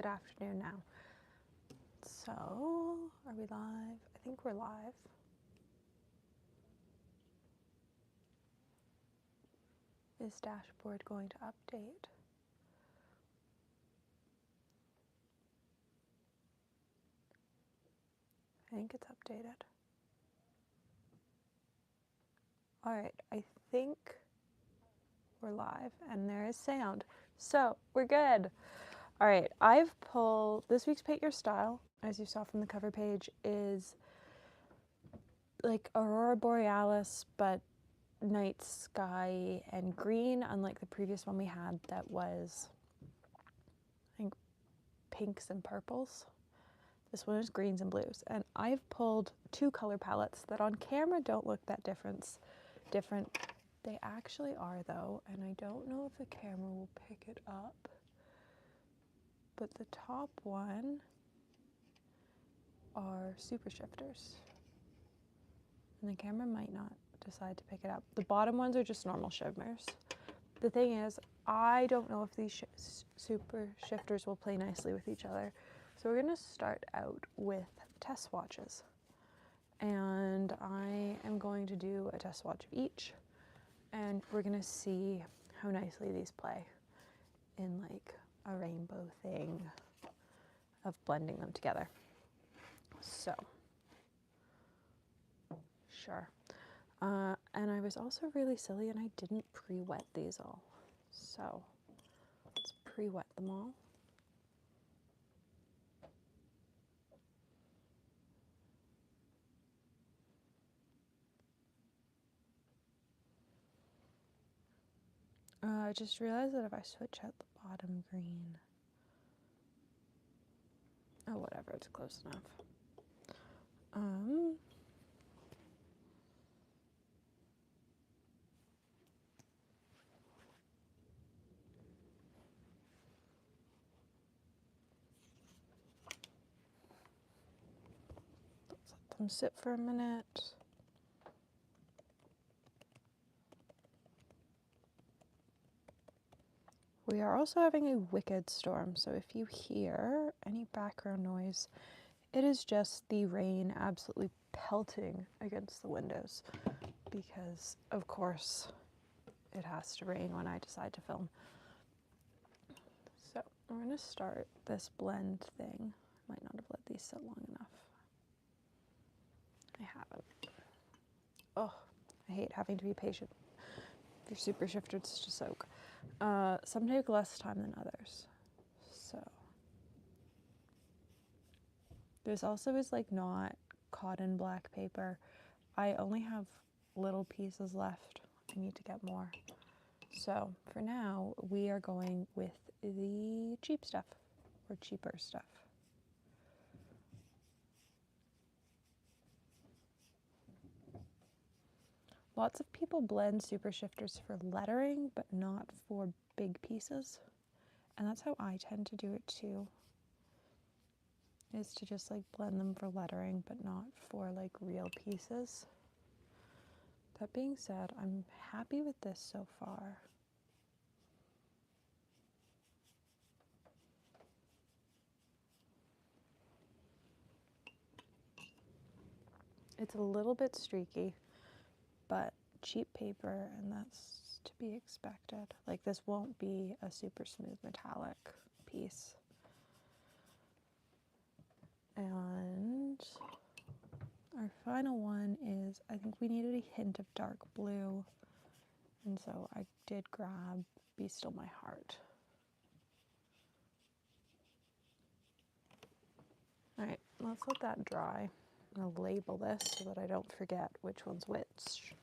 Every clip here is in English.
good afternoon now. So, are we live? I think we're live. Is dashboard going to update? I think it's updated. All right, I think we're live and there is sound. So, we're good. All right, I've pulled this week's Paint Your Style, as you saw from the cover page, is like Aurora Borealis, but night sky and green, unlike the previous one we had that was, I think, pinks and purples. This one is greens and blues. And I've pulled two color palettes that on camera don't look that different. They actually are though, and I don't know if the camera will pick it up. But the top one are super shifters. And the camera might not decide to pick it up. The bottom ones are just normal shimmers. The thing is, I don't know if these super shifters will play nicely with each other. So we're going to start out with test swatches. And I am going to do a test swatch of each. And we're going to see how nicely these play in like a rainbow thing of blending them together. So, sure. And I was also really silly and I didn't pre-wet these all. So let's pre-wet them all. I just realized that if I switch out the bottom green, oh whatever, it's close enough. Let's let them sit for a minute. We are also having a wicked storm, so if you hear any background noise, it is just the rain absolutely pelting against the windows because, of course, it has to rain when I decide to film. So I'm going to start this blend thing. I might not have let these sit long enough. I haven't. Oh, I hate having to be patient. If you're super shifted to soak. Some take less time than others. So this also is like not cotton black paper. I only have little pieces left. I need to get more. So for now, we are going with the cheap stuff or cheaper stuff. Lots of people blend super shifters for lettering, but not for big pieces. And that's how I tend to do it too, is to just like blend them for lettering, but not for like real pieces. That being said, I'm happy with this so far. It's a little bit streaky, but cheap paper, and that's to be expected. Like this won't be a super smooth metallic piece. And our final one is, I think we needed a hint of dark blue, and so I did grab Be Still My Heart. All right, let's let that dry. I'll label this so that I don't forget which one's which.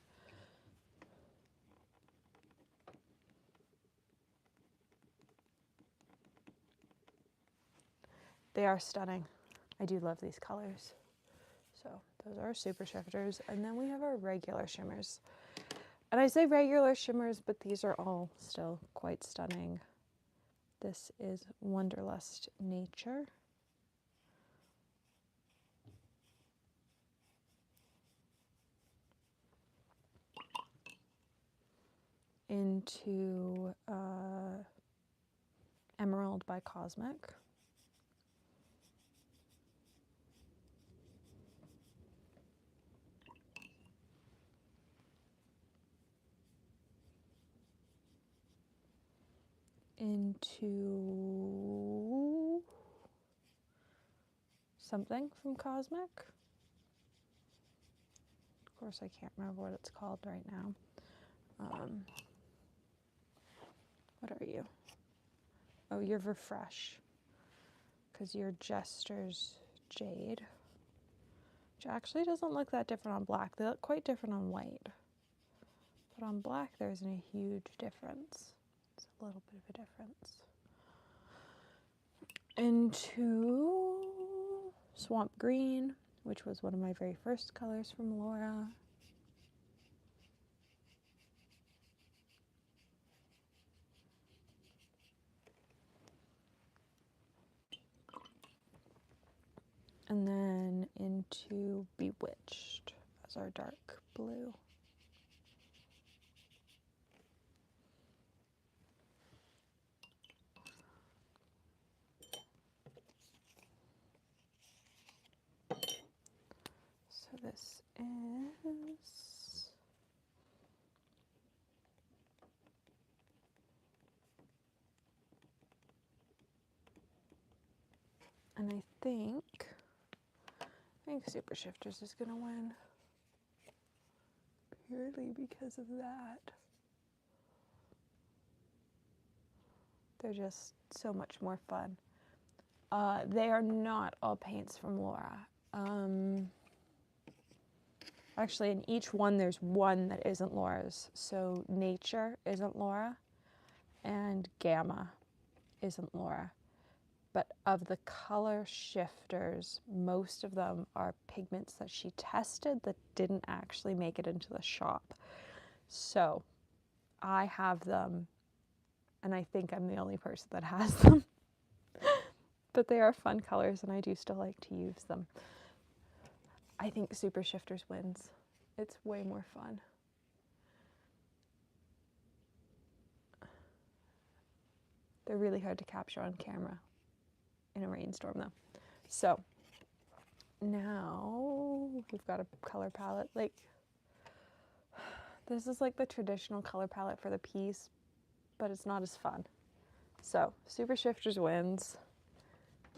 They are stunning. I do love these colors. So those are our super shifters. And then we have our regular shimmers. And I say regular shimmers, but these are all still quite stunning. This is Wanderlust Nature. Into Emerald by Cozmick. into something from Cozmick. Of course, I can't remember what it's called right now. What are you? Oh, you're Refresh, because you're Jester's Jade, which actually doesn't look that different on black. They look quite different on white. But on black, there isn't a huge difference. It's a little bit of a difference. Into Swamp Green, which was one of my very first colors from Laura. And then into Bewitched as our dark blue. So this is and I think Super Shifters is gonna win purely because of that. They're just so much more fun. They are not all paints from Laura. Actually, in each one, there's one that isn't Laura's. So Nature isn't Laura, and Gamma isn't Laura. But of the color shifters, most of them are pigments that she tested that didn't actually make it into the shop. So I have them, and I think I'm the only person that has them. But they are fun colors, and I do still like to use them. I think Super Shifters wins. It's way more fun. They're really hard to capture on camera in a rainstorm though. So now we've got a color palette. Like, this is like the traditional color palette for the piece, but it's not as fun. So Super Shifters wins.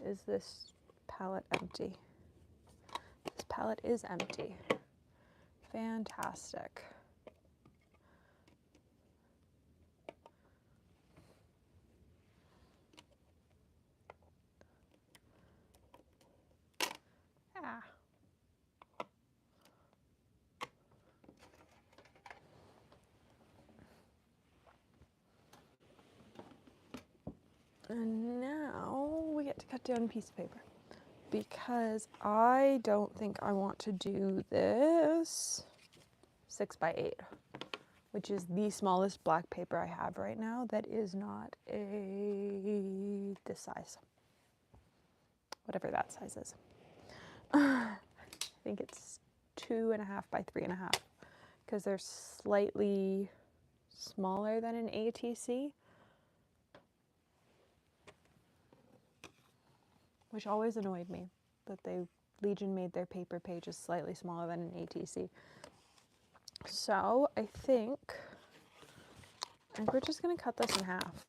Is this palette empty? This palette is empty. Fantastic. Ah. And now we get to cut down a piece of paper, because I don't think I want to do this 6x8, which is the smallest black paper I have right now that is not this size, whatever that size is. I think it's 2.5 by 3.5, because they're slightly smaller than an ATC, which always annoyed me, that Legion made their paper pages slightly smaller than an ATC. So I think we're just gonna cut this in half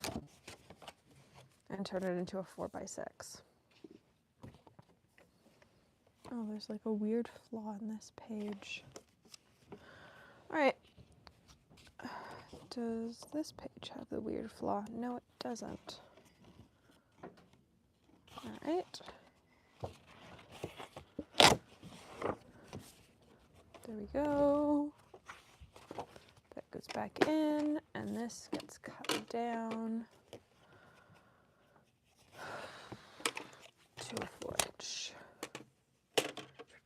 and turn it into a 4x6. Oh, there's like a weird flaw in this page. All right. Does this page have the weird flaw? No, it doesn't. All right. There we go. That goes back in, and this gets cut down to a 4-inch.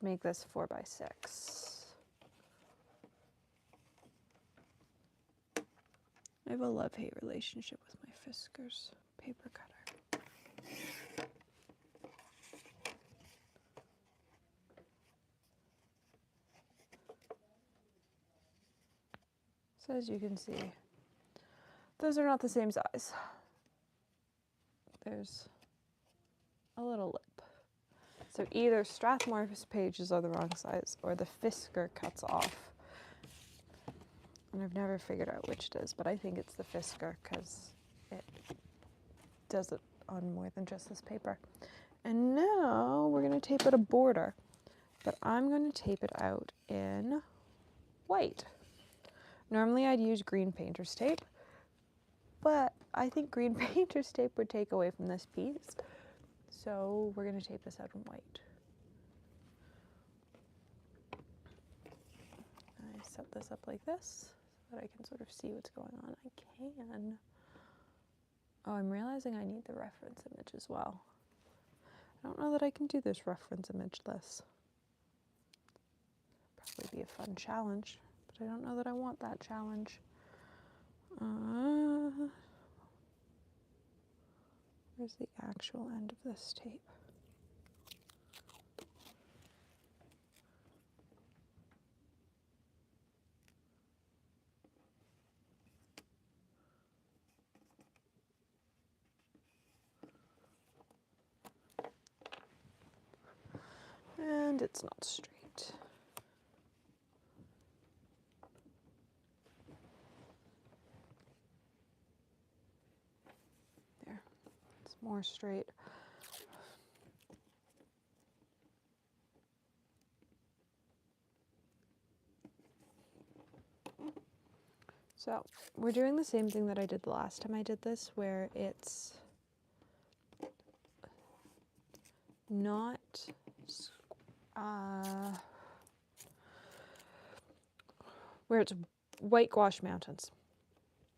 Make this 4x6. I have a love-hate relationship with my Fiskars paper cutter. So as you can see, those are not the same size. There's a little lip. So either Strathmore's pages are the wrong size, or the Fiskar cuts off. And I've never figured out which it is, but I think it's the Fiskar, because it does it on more than just this paper. And now we're going to tape it a border, but I'm going to tape it out in white. Normally I'd use green painter's tape, but I think green painter's tape would take away from this piece. So we're going to tape this out in white. I set this up like this so that I can sort of see what's going on. I can. Oh, I'm realizing I need the reference image as well. I don't know that I can do this reference imageless. Probably be a fun challenge, but I don't know that I want that challenge. Where's the actual end of this tape? And it's not straight. There, it's more straight. So we're doing the same thing that I did the last time I did this, where it's not where it's white gouache mountains.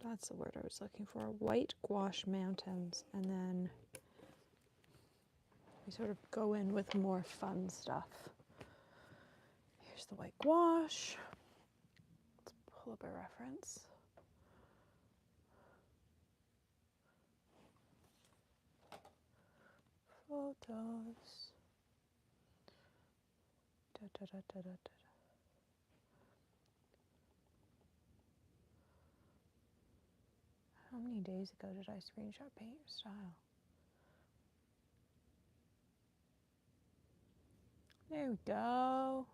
That's the word I was looking for. White gouache mountains, and then we sort of go in with more fun stuff. Here's the white gouache. Let's pull up a reference. Photos. Da, da, da, da, da, da. How many days ago did I screenshot Paint Your Style? There we go.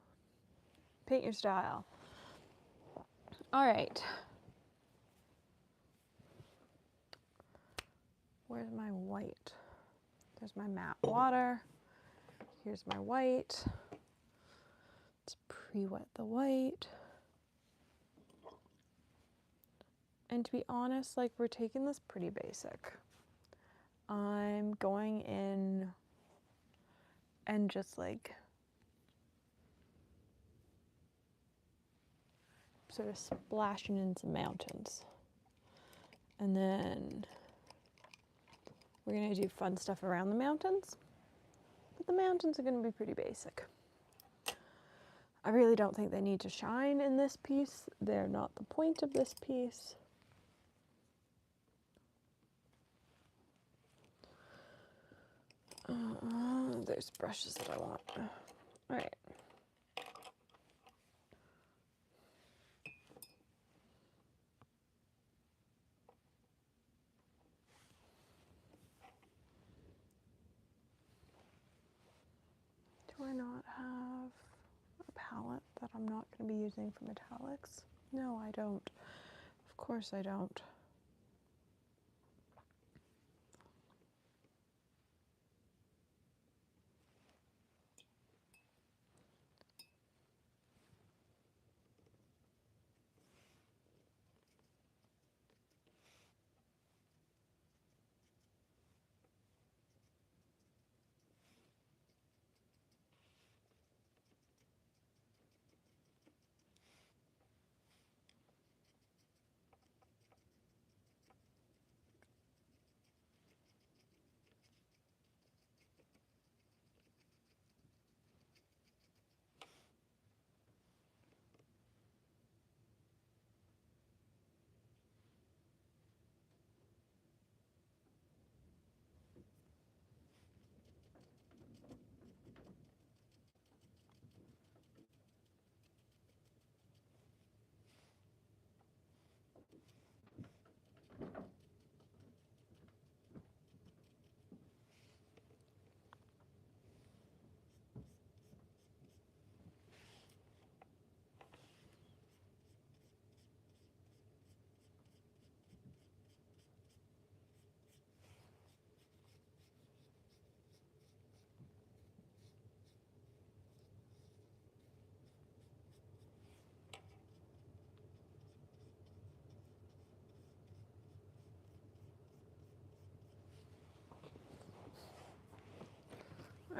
Paint Your Style. All right. Where's my white? There's my matte water. Here's my white. Let's pre-wet the white. And to be honest, like, we're taking this pretty basic. I'm going in and just like sort of splashing in some mountains. And then we're gonna do fun stuff around the mountains, but the mountains are gonna be pretty basic. I really don't think they need to shine in this piece. They're not the point of this piece. There's brushes that I want. All right. Do I not have a palette that I'm not going to be using for metallics? No, I don't. Of course I don't.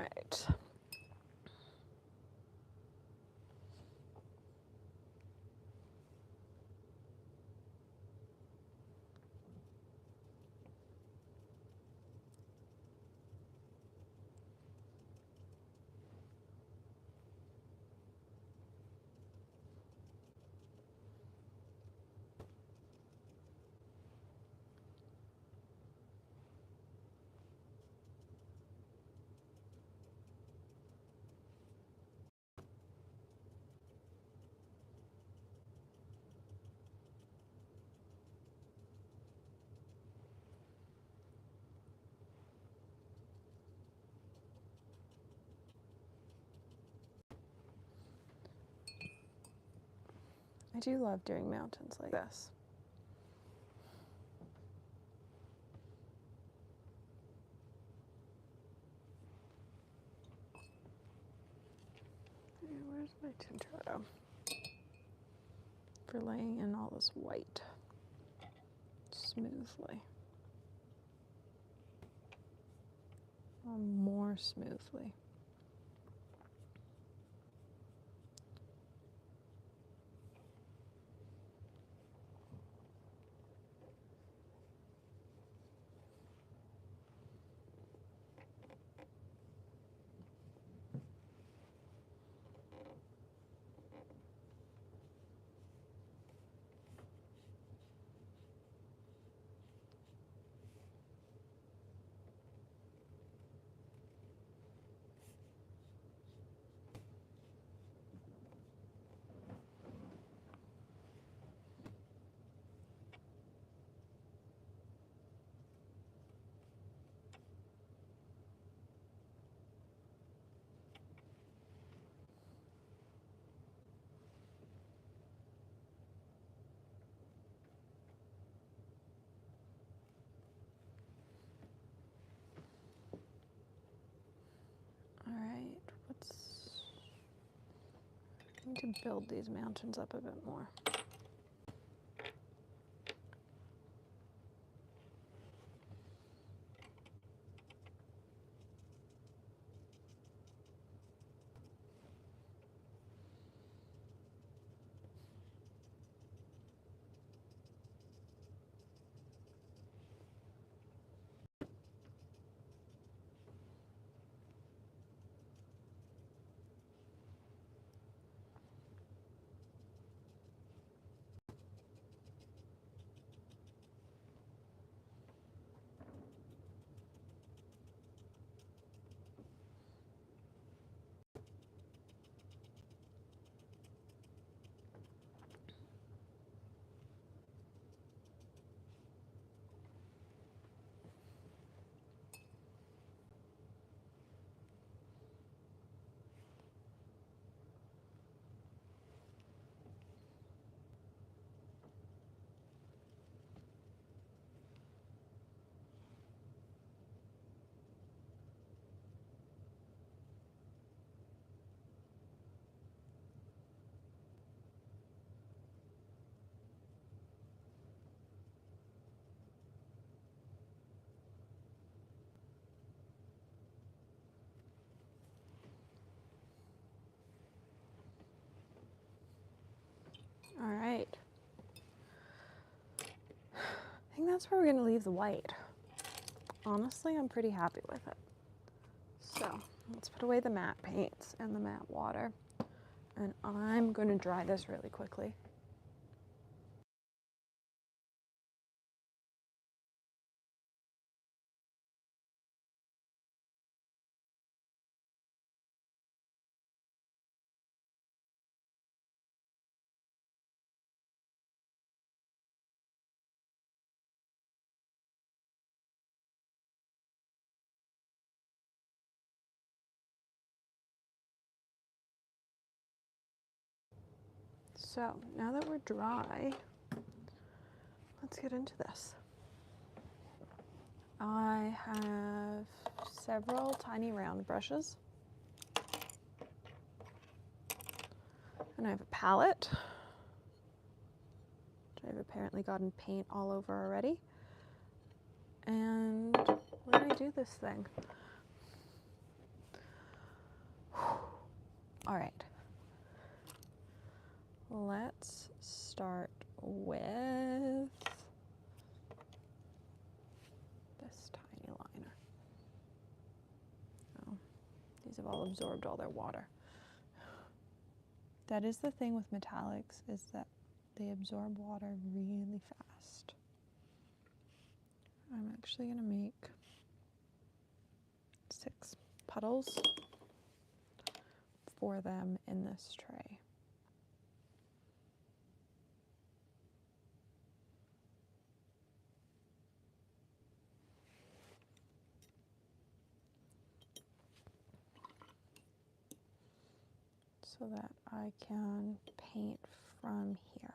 right. I do love doing mountains like this. Where's my Tintordo? For laying in all this white smoothly. Or more smoothly. All right, I need to build these mountains up a bit more. All right. I think that's where we're going to leave the white. Honestly, I'm pretty happy with it. So let's put away the matte paints and the matte water. And I'm going to dry this really quickly. So now that we're dry, let's get into this. I have several tiny round brushes. And I have a palette, which I've apparently gotten paint all over already. And when I do this thing, have all absorbed all their water. That is the thing with metallics, is that they absorb water really fast. I'm actually going to make 6 puddles for them in this tray. So that I can paint from here.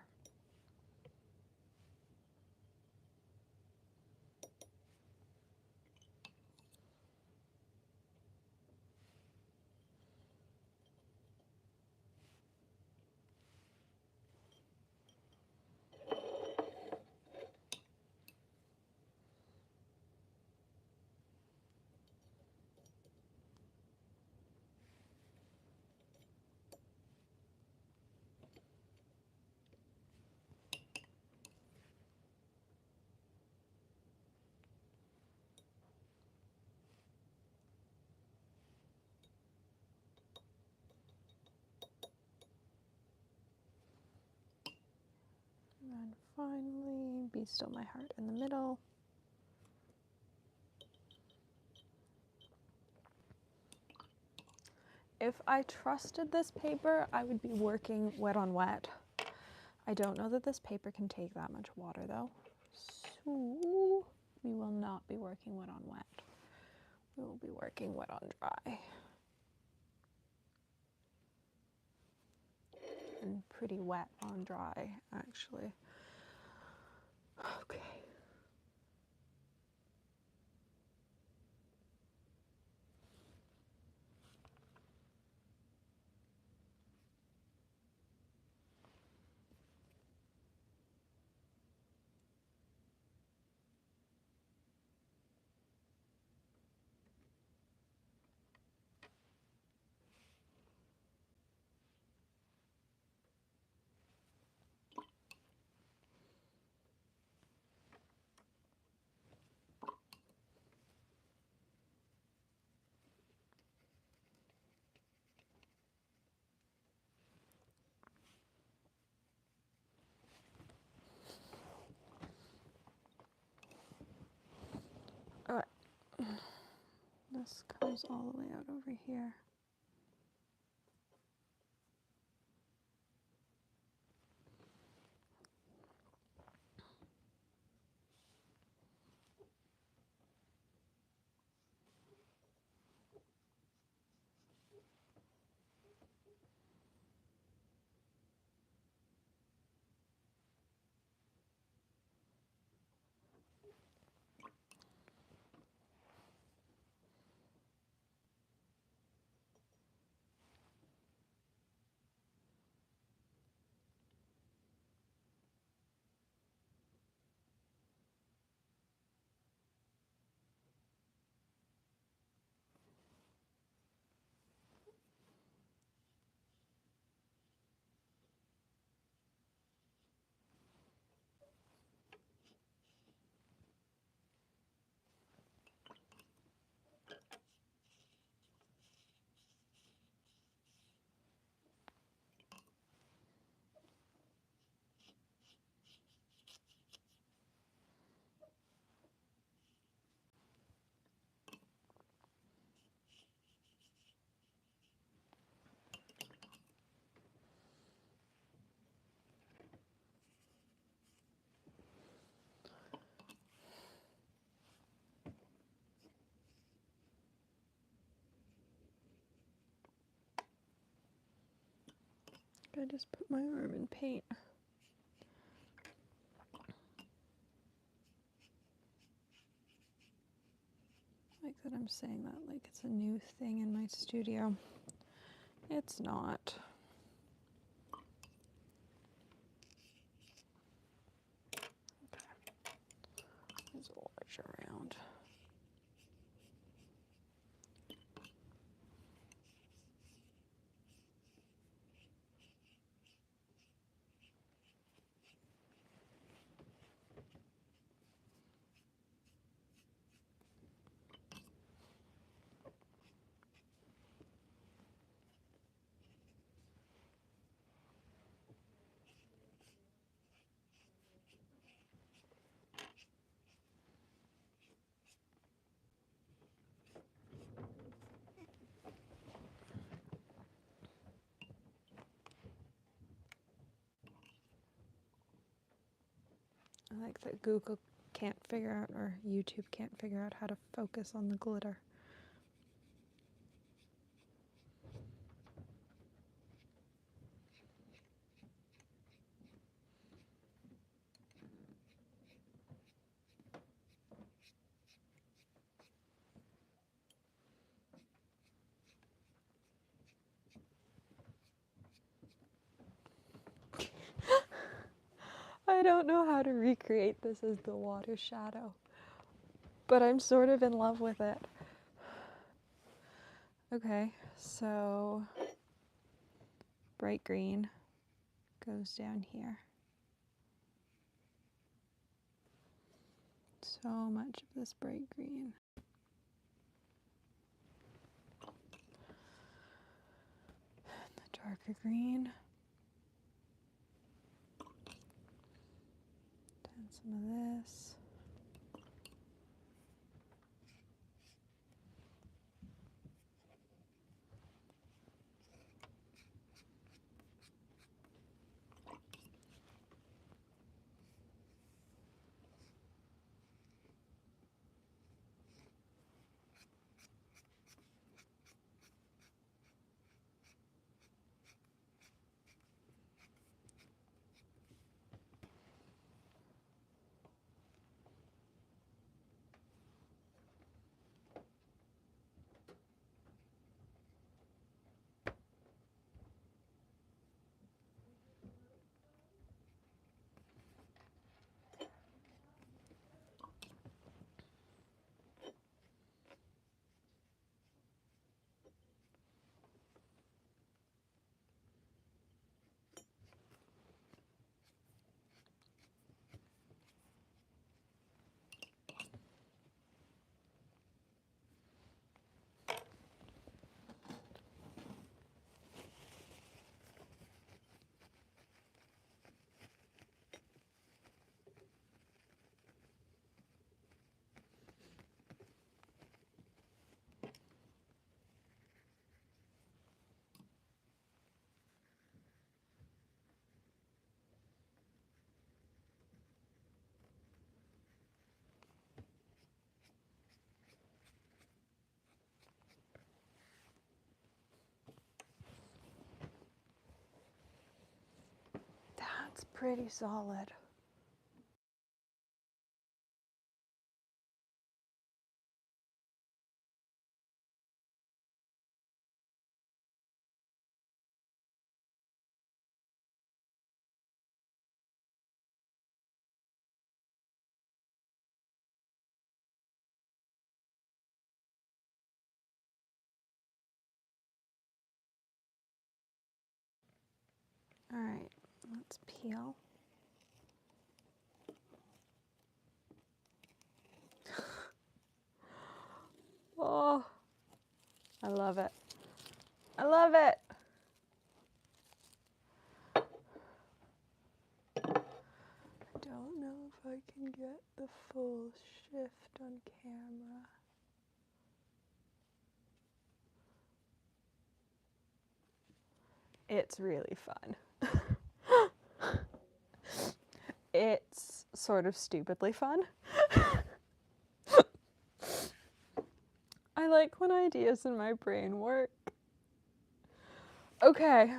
And then finally, Be Still My Heart in the middle. If I trusted this paper, I would be working wet on wet. I don't know that this paper can take that much water though. So we will not be working wet on wet. We will be working wet on dry. And pretty wet on dry, actually. Okay. Alright. This comes all the way out over here. I just put my arm in paint. Like that I'm saying that like it's a new thing in my studio. It's not. Okay. There's a large around. fact that Google can't figure out, or YouTube can't figure out how to focus on the glitter. I don't know how to recreate this as the water shadow, but I'm sort of in love with it. Okay, so bright green goes down here. So much of this bright green. And the darker green. And some of this. That's pretty solid. All right, let's peel. Oh, I love it. I love it. I don't know if I can get the full shift on camera. It's really fun. It's sort of stupidly fun. I like when ideas in my brain work. Okay,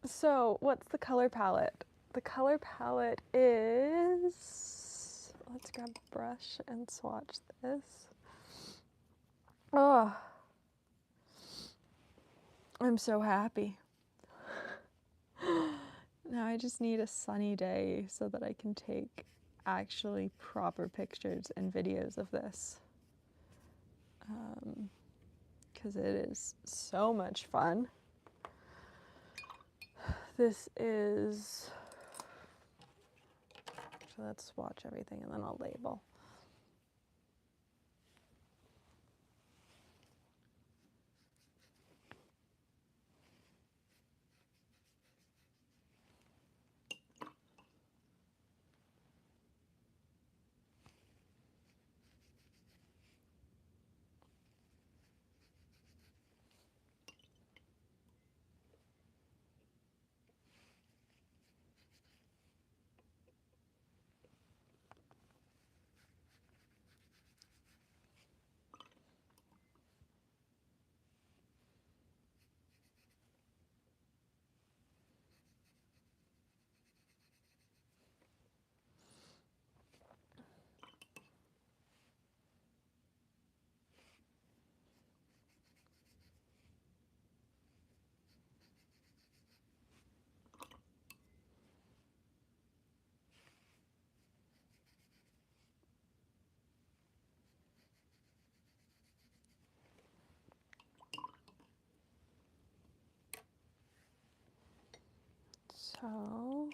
so what's the color palette? The color palette is, let's grab a brush and swatch this. Oh, I'm so happy. Now I just need a sunny day so that I can take actually proper pictures and videos of this. Because it is so much fun. This is, so let's swatch everything and then I'll label. So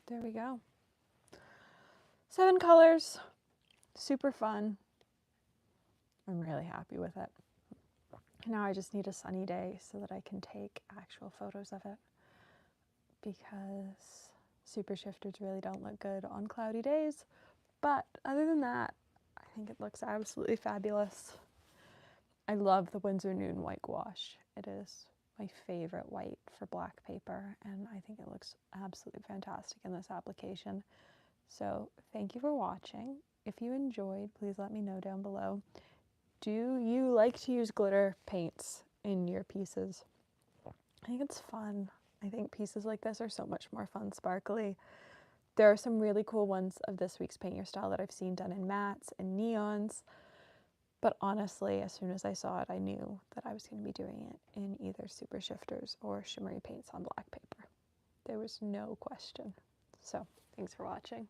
there we go. 7 colors, super fun. I'm really happy with it. Now I just need a sunny day so that I can take actual photos of it, because super shifters really don't look good on cloudy days. But other than that, I think it looks absolutely fabulous. I love the Winsor Noon white gouache. It is my favorite white for black paper, and I think it looks absolutely fantastic in this application. So thank you for watching. If you enjoyed, please let me know down below. Do you like to use glitter paints in your pieces? I think it's fun. I think pieces like this are so much more fun, sparkly. There are some really cool ones of this week's Paint Your Style that I've seen done in mattes and neons. But honestly, as soon as I saw it, I knew that I was going to be doing it in either super shifters or shimmery paints on black paper. There was no question. So, thanks for watching.